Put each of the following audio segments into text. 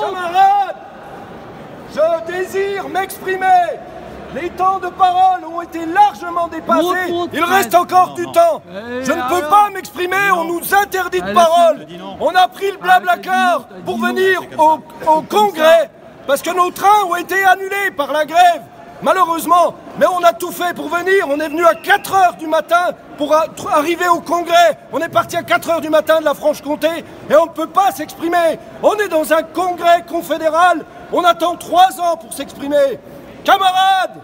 Camarades, je désire m'exprimer. Les temps de parole ont été largement dépassés. Il reste encore du temps. Je ne peux pas m'exprimer, on nous interdit de parole. On a pris le blablacar pour venir au congrès parce que nos trains ont été annulés par la grève. Malheureusement, mais on a tout fait pour venir. On est venu à 4 h du matin pour arriver au congrès. On est parti à 4 h du matin de la Franche-Comté et on ne peut pas s'exprimer. On est dans un congrès confédéral. On attend 3 ans pour s'exprimer. Camarades!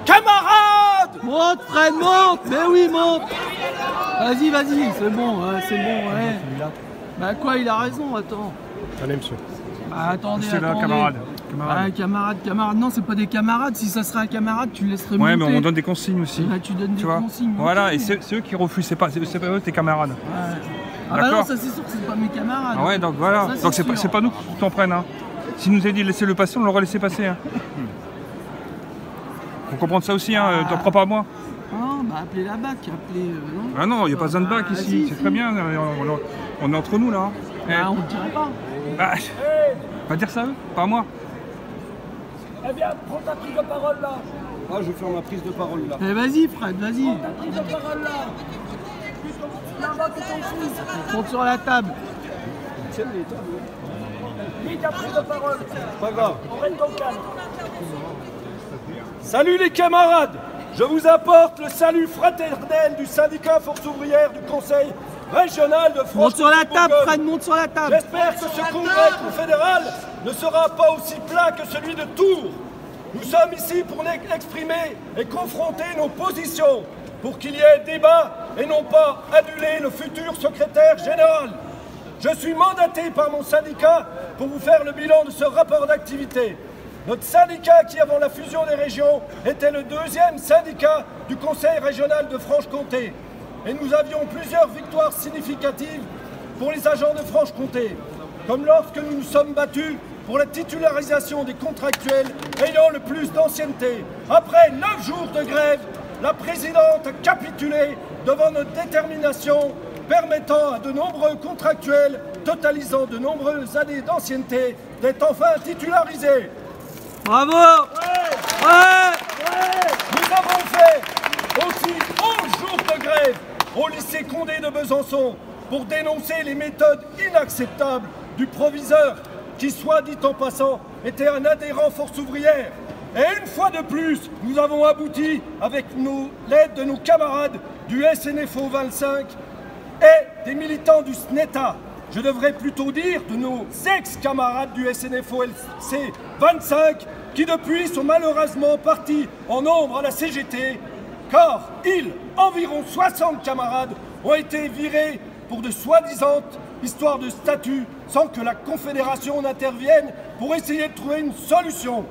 Camarades! Monte, Fred, monte! Mais oui, monte! Vas-y, vas-y, c'est bon, ouais. Bah quoi, il a raison, attends. Allez, monsieur. Bah attendez, c'est là, camarade. Camarade, non, c'est pas des camarades. Si ça serait un camarade, tu laisserais monter. Ouais, mais on donne des consignes aussi. Bah, tu donnes des consignes. Voilà, et c'est eux qui refusent, c'est pas eux tes camarades. Ouais. Ah bah non, ça c'est sûr que c'est pas mes camarades. Ah ouais, donc voilà. Donc c'est pas nous qui t'en prennent. Hein. S'ils nous avaient dit de laisser le passer, on l'aurait laissé passer. Hein. Faut comprendre ça aussi, hein. T'en prends pas à moi. Ah, bah appelez la BAC, appelez... non. Ah non, il n'y a pas besoin de BAC ici, c'est très bien. On est entre nous là. Bah, on ne dirait pas. Bah, pas dire ça eux, pas à moi. Eh bien, prends ta prise de parole là. Ah, je vais faire ma prise de parole là. Eh vas-y Fred, vas-y. Prends ta prise de parole là. Monte sur la table. Dis ta prise de parole. Pas grave. On reste au calme. Salut les camarades. Je vous apporte le salut fraternel du syndicat Force ouvrière du Conseil régional de France. Monte sur la table, Fred, monte sur la table. J'espère que ce congrès confédéral ne sera pas aussi plat que celui de Tours. Nous sommes ici pour exprimer et confronter nos positions, pour qu'il y ait débat et non pas annuler le futur secrétaire général. Je suis mandaté par mon syndicat pour vous faire le bilan de ce rapport d'activité. Notre syndicat, qui avant la fusion des régions, était le 2e syndicat du Conseil régional de Franche-Comté. Et nous avions plusieurs victoires significatives pour les agents de Franche-Comté, comme lorsque nous nous sommes battus pour la titularisation des contractuels ayant le plus d'ancienneté. Après 9 jours de grève, la présidente a capitulé devant notre détermination, permettant à de nombreux contractuels, totalisant de nombreuses années d'ancienneté, d'être enfin titularisés. Bravo! Ouais. Nous avons fait aussi 11 jours de grève au lycée Condé de Besançon pour dénoncer les méthodes inacceptables du proviseur qui, soit dit en passant, était un adhérent Force ouvrière. Et une fois de plus, nous avons abouti, avec l'aide de nos camarades du SNFO 25 et des militants du SNETA, je devrais plutôt dire de nos ex-camarades du SNFO LC 25, qui depuis sont malheureusement partis en nombre à la CGT, car environ 60 camarades, ont été virés pour de soi-disant histoires de statut, sans que la Confédération n'intervienne pour essayer de trouver une solution.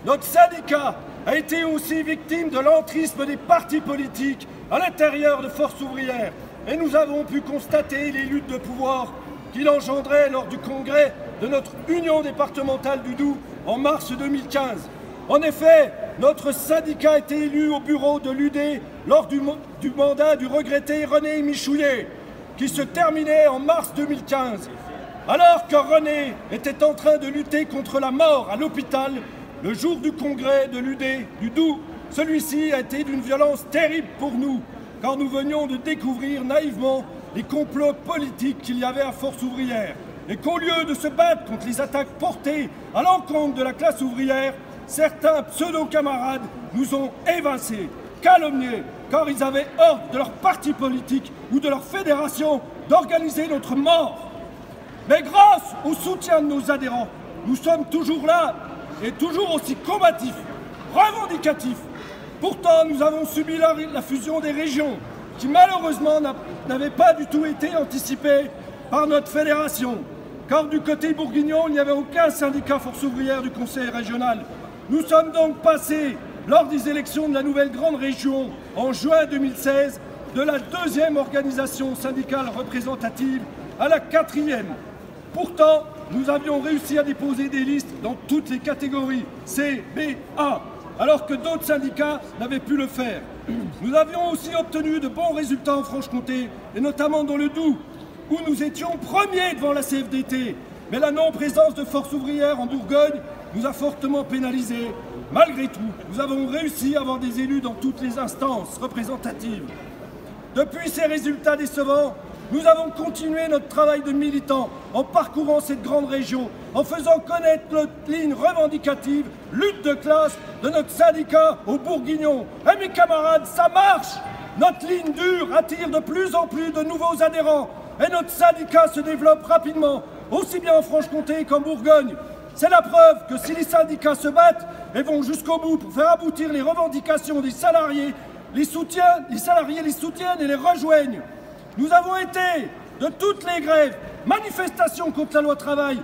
Notre syndicat a été aussi victime de l'entrisme des partis politiques à l'intérieur de Force ouvrière, et nous avons pu constater les luttes de pouvoir qu'il engendrait lors du congrès de notre union départementale du Doubs en mars 2015. En effet, notre syndicat a été élu au bureau de l'UD lors du mandat du regretté René Michouillet, qui se terminait en mars 2015. Alors que René était en train de lutter contre la mort à l'hôpital, le jour du congrès de l'UD du Doubs, celui-ci a été d'une violence terrible pour nous, car nous venions de découvrir naïvement les complots politiques qu'il y avait à Force ouvrière, et qu'au lieu de se battre contre les attaques portées à l'encontre de la classe ouvrière, certains pseudo-camarades nous ont évincés, calomniés, car ils avaient ordre de leur parti politique ou de leur fédération d'organiser notre mort. Mais grâce au soutien de nos adhérents, nous sommes toujours là et toujours aussi combatifs, revendicatifs. Pourtant, nous avons subi la fusion des régions, qui malheureusement n'avait pas du tout été anticipée par notre fédération. Car du côté bourguignon, il n'y avait aucun syndicat Force ouvrière du Conseil régional. Nous sommes donc passés, lors des élections de la nouvelle grande région en juin 2016, de la 2e organisation syndicale représentative à la 4e. Pourtant, nous avions réussi à déposer des listes dans toutes les catégories C, B, A, alors que d'autres syndicats n'avaient pu le faire. Nous avions aussi obtenu de bons résultats en Franche-Comté, et notamment dans le Doubs, où nous étions premiers devant la CFDT. Mais la non-présence de Force ouvrière en Bourgogne nous a fortement pénalisés. Malgré tout, nous avons réussi à avoir des élus dans toutes les instances représentatives. Depuis ces résultats décevants, nous avons continué notre travail de militants en parcourant cette grande région, en faisant connaître notre ligne revendicative, lutte de classe de notre syndicat aux Bourguignons. Et mes camarades, ça marche! Notre ligne dure attire de plus en plus de nouveaux adhérents et notre syndicat se développe rapidement, aussi bien en Franche-Comté qu'en Bourgogne. C'est la preuve que si les syndicats se battent et vont jusqu'au bout pour faire aboutir les revendications des salariés, les salariés les soutiennent et les rejoignent. Nous avons été de toutes les grèves, manifestations contre la loi travail,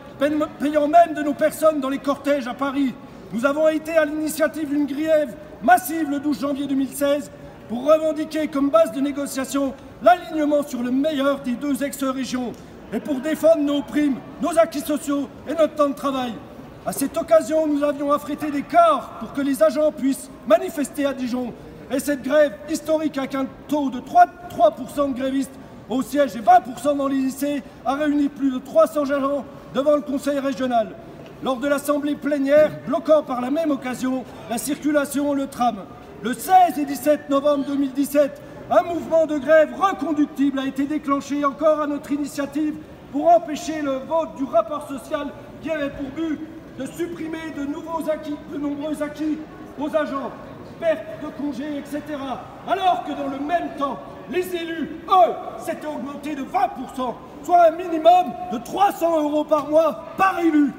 payant même de nos personnes dans les cortèges à Paris. Nous avons été à l'initiative d'une grève massive le 12 janvier 2016 pour revendiquer comme base de négociation l'alignement sur le meilleur des deux ex-régions et pour défendre nos primes, nos acquis sociaux et notre temps de travail. À cette occasion, nous avions affrété des cars pour que les agents puissent manifester à Dijon. Et cette grève historique avec un taux de 3% de grévistes au siège et 20% dans les lycées a réuni plus de 300 agents devant le conseil régional. Lors de l'assemblée plénière, bloquant par la même occasion la circulation, le tram. Le 16 et 17 novembre 2017, un mouvement de grève reconductible a été déclenché encore à notre initiative pour empêcher le vote du rapport social qui avait pour but de supprimer de nombreux acquis aux agents, perte de congés, etc. Alors que dans le même temps, les élus, eux, s'étaient augmentés de 20%, soit un minimum de 300 € par mois par élu.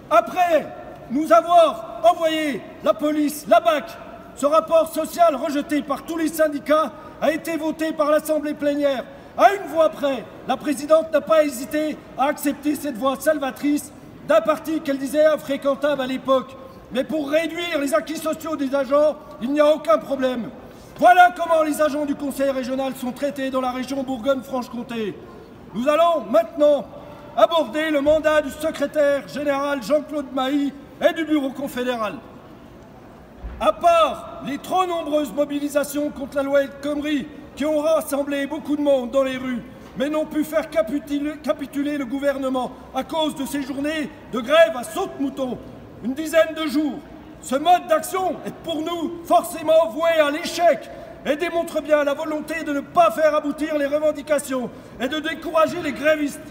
Après nous avoir envoyé la police, la BAC, ce rapport social rejeté par tous les syndicats a été voté par l'Assemblée plénière. À une voix près, la présidente n'a pas hésité à accepter cette voix salvatrice d'un parti qu'elle disait infréquentable à l'époque. Mais pour réduire les acquis sociaux des agents, il n'y a aucun problème. Voilà comment les agents du conseil régional sont traités dans la région Bourgogne-Franche-Comté. Nous allons maintenant aborder le mandat du secrétaire général Jean-Claude Mailly et du bureau confédéral. À part les trop nombreuses mobilisations contre la loi El Khomri qui ont rassemblé beaucoup de monde dans les rues, mais n'ont pu faire capituler le gouvernement à cause de ces journées de grève à saute-mouton, une dizaine de jours. Ce mode d'action est pour nous forcément voué à l'échec et démontre bien la volonté de ne pas faire aboutir les revendications et de décourager les grévistes.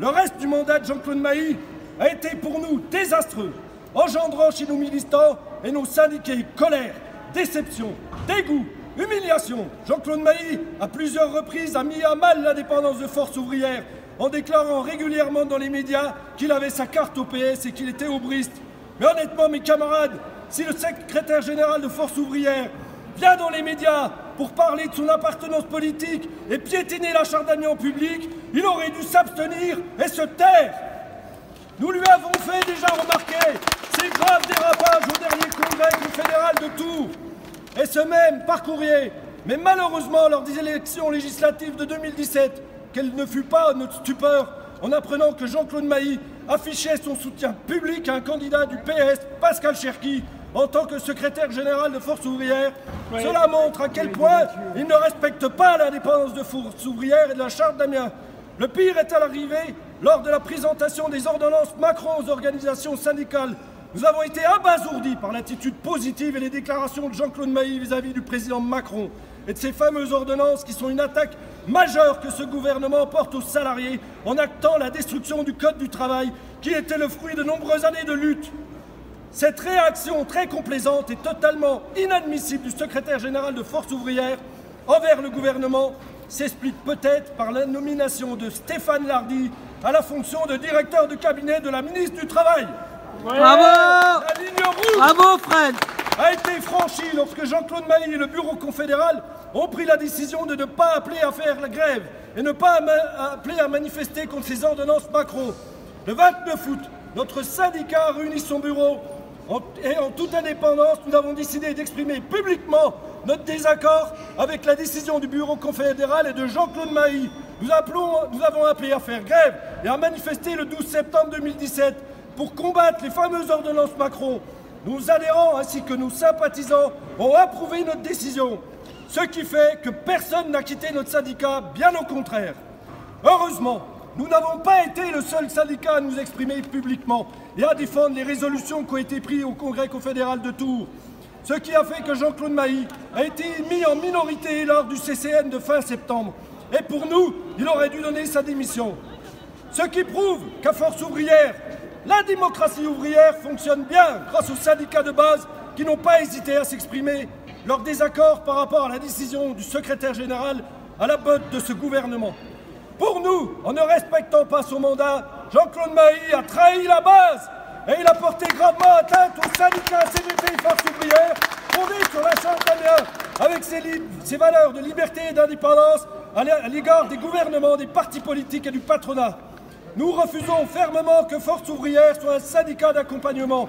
Le reste du mandat de Jean-Claude Mailly a été pour nous désastreux, engendrant chez nos militants et nos syndiqués colère, déception, dégoût, humiliation. Jean-Claude Mailly, à plusieurs reprises, a mis à mal l'indépendance de Force ouvrière en déclarant régulièrement dans les médias qu'il avait sa carte au PS et qu'il était aubriste. Mais honnêtement, mes camarades, si le secrétaire général de Force ouvrière vient dans les médias pour parler de son appartenance politique et piétiner la charte d'amiens public, il aurait dû s'abstenir et se taire. Nous lui avons fait déjà remarquer ces graves dérapages au dernier congrès confédéral de Tours, et ce même par courrier. Mais malheureusement, lors des élections législatives de 2017, quelle ne fut pas notre stupeur en apprenant que Jean-Claude Mailly affichait son soutien public à un candidat du PS, Pascal Cherki, en tant que secrétaire général de Force ouvrière. Oui. Cela montre à quel point il ne respecte pas l'indépendance de Force ouvrière et de la charte d'Amiens. Le pire est à l'arrivée lors de la présentation des ordonnances Macron aux organisations syndicales. Nous avons été abasourdis par l'attitude positive et les déclarations de Jean-Claude Mailly vis-à-vis du président Macron et de ces fameuses ordonnances qui sont une attaque majeure que ce gouvernement porte aux salariés en actant la destruction du Code du travail qui était le fruit de nombreuses années de lutte. Cette réaction très complaisante et totalement inadmissible du secrétaire général de Force ouvrière envers le gouvernement s'explique peut-être par la nomination de Stéphane Lardy à la fonction de directeur de cabinet de la ministre du Travail. Ouais. Bravo! La ligne rouge Bravo, Fred! A été franchie lorsque Jean-Claude Mailly et le bureau confédéral ont pris la décision de ne pas appeler à faire la grève et ne pas appeler à manifester contre ces ordonnances Macron. Le 29 août, notre syndicat a réuni son bureau et en toute indépendance, nous avons décidé d'exprimer publiquement notre désaccord avec la décision du bureau confédéral et de Jean-Claude Mailly. Nous avons appelé à faire grève et à manifester le 12 septembre 2017 pour combattre les fameuses ordonnances Macron. Nos adhérents ainsi que nos sympathisants ont approuvé notre décision, ce qui fait que personne n'a quitté notre syndicat, bien au contraire. Heureusement, nous n'avons pas été le seul syndicat à nous exprimer publiquement et à défendre les résolutions qui ont été prises au Congrès confédéral de Tours. Ce qui a fait que Jean-Claude Mailly a été mis en minorité lors du CCN de fin septembre. Et pour nous, il aurait dû donner sa démission. Ce qui prouve qu'à Force ouvrière, la démocratie ouvrière fonctionne bien grâce aux syndicats de base qui n'ont pas hésité à s'exprimer leur désaccord par rapport à la décision du secrétaire général à la botte de ce gouvernement. Pour nous, en ne respectant pas son mandat, Jean-Claude Mailly a trahi la base et il a porté gravement atteinte aux syndicats CGT et Force ouvrière fondés sur la Charte d'Amiens avec ses valeurs de liberté et d'indépendance à l'égard des gouvernements, des partis politiques et du patronat. Nous refusons fermement que Force ouvrière soit un syndicat d'accompagnement.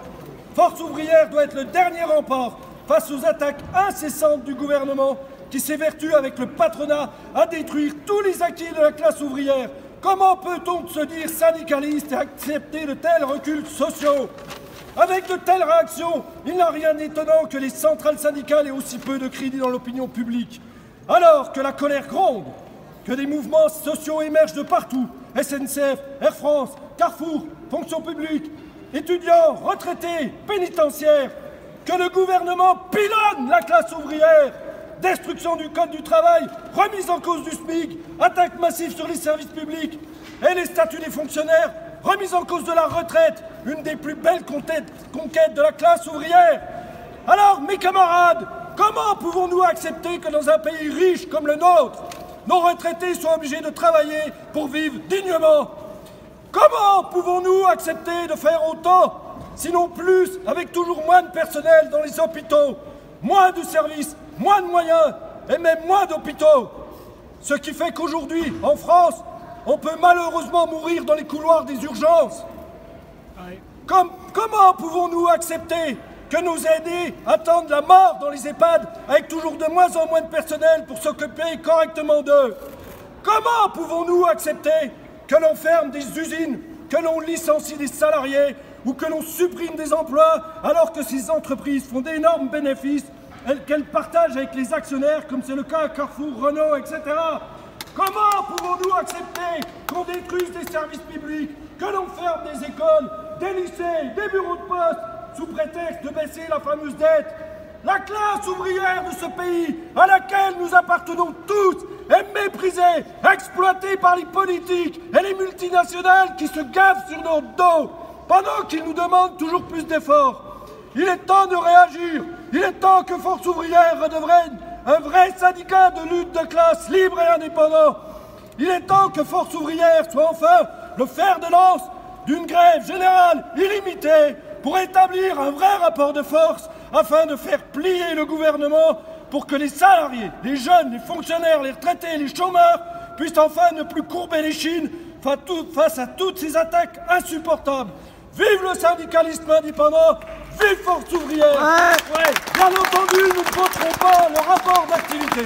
Force ouvrière doit être le dernier rempart face aux attaques incessantes du gouvernement qui s'évertue avec le patronat à détruire tous les acquis de la classe ouvrière. Comment peut-on se dire syndicaliste et accepter de tels reculs sociaux? Avec de telles réactions, il n'a rien d'étonnant que les centrales syndicales aient aussi peu de crédit dans l'opinion publique. Alors que la colère gronde, que des mouvements sociaux émergent de partout, SNCF, Air France, Carrefour, fonction publique, étudiants, retraités, pénitentiaires, que le gouvernement pilonne la classe ouvrière, destruction du code du travail, remise en cause du SMIC, attaque massive sur les services publics et les statuts des fonctionnaires, remise en cause de la retraite, une des plus belles conquêtes de la classe ouvrière. Alors, mes camarades, comment pouvons-nous accepter que dans un pays riche comme le nôtre, nos retraités soient obligés de travailler pour vivre dignement? Comment pouvons-nous accepter de faire autant, sinon plus, avec toujours moins de personnel dans les hôpitaux, moins de services, moins de moyens et même moins d'hôpitaux? Ce qui fait qu'aujourd'hui, en France, on peut malheureusement mourir dans les couloirs des urgences. Comment pouvons-nous accepter que nos aînés attendent la mort dans les EHPAD avec toujours de moins en moins de personnel pour s'occuper correctement d'eux? Comment pouvons-nous accepter que l'on ferme des usines, que l'on licencie des salariés ou que l'on supprime des emplois alors que ces entreprises font d'énormes bénéfices et qu'elles partagent avec les actionnaires comme c'est le cas à Carrefour, Renault, etc. Comment pouvons-nous accepter qu'on détruise des services publics, que l'on ferme des écoles, des lycées, des bureaux de poste sous prétexte de baisser la fameuse dette? La classe ouvrière de ce pays, à laquelle nous appartenons tous, est méprisée, exploitée par les politiques et les multinationales qui se gavent sur notre dos, pendant qu'ils nous demandent toujours plus d'efforts. Il est temps de réagir, il est temps que Force ouvrière redevienne un vrai syndicat de lutte de classe libre et indépendant. Il est temps que Force ouvrière soit enfin le fer de lance d'une grève générale illimitée pour établir un vrai rapport de force afin de faire plier le gouvernement pour que les salariés, les jeunes, les fonctionnaires, les retraités, les chômeurs puissent enfin ne plus courber les chines face à toutes ces attaques insupportables. Vive le syndicalisme indépendant, vive Force ouvrière. Ouais. Bien entendu, nous ne voterons pas le rapport d'activité.